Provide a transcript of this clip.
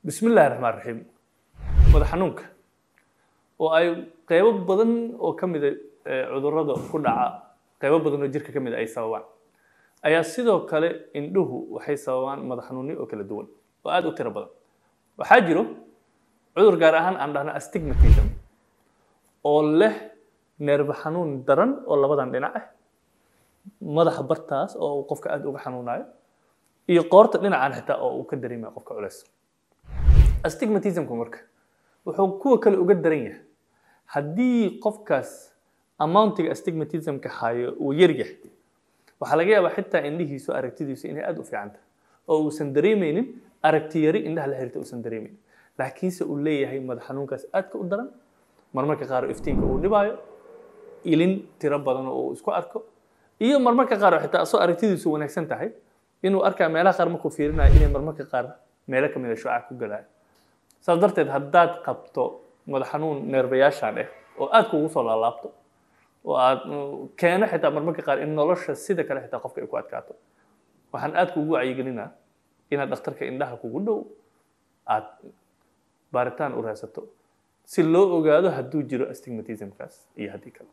بسم الله الرحمن الرحيم madax xanuunka oo ay qaybo badan oo kamid ah cudurrada ku dhaca qaybo badan oo jirka kamid ay sababaan ayaa sidoo kale indhuhu waxay sababaan madax xanuun oo kala duwan oo aad u tiro badan waxa jiro cudur gaar ahaan aan dhahno astigmatism oo leh nerve xanuun daran oo labadan dhinac ah madaxa bartaas oo qofka aad uga xanuunayo iyo qoorta dhinacan xitaa oo uu ka dareemayo qofka culays astigmatism marka wuxuu kuwa kale uga daran yahay haddii qofkaas amountiga astigmatism-ka hayo uu yar yahay waxaa laga yaabaa xitaa indhihiisu aragtidiisu inay aad u fiican tahay oo uusan dareemaynin aragti yari indhaha la xiriirta uusan dareemaynin laakiinse uu leeyahay madax xanuunkaas aadka u daran marmarka qaar iftiinka uu dhibaayo ilin tiro badan oo uu isku arko iyo marmarka qaar xitaa asoo aragtidiisu wanaagsan tahay inuu arkaa meelaha qaar markuu fiirinayo inay marmarka qaar meelo kamid ah shucaac ku galaayo saas darteed haddaad qabto madax xanuun neerbayaashaan ah oo aad kugu soo laalaabto oo aad keeno xitaa marmarka qaar in nolosha sida kale xitaa qofka ay ku adkaato waxaan aad kugu wacyigelinaa inaad dhakhtarka indhaha kugu dhow aad baaritaan u raadsato si loo ogaado hadduu jiro astigmatism-kaas iyo haddii kale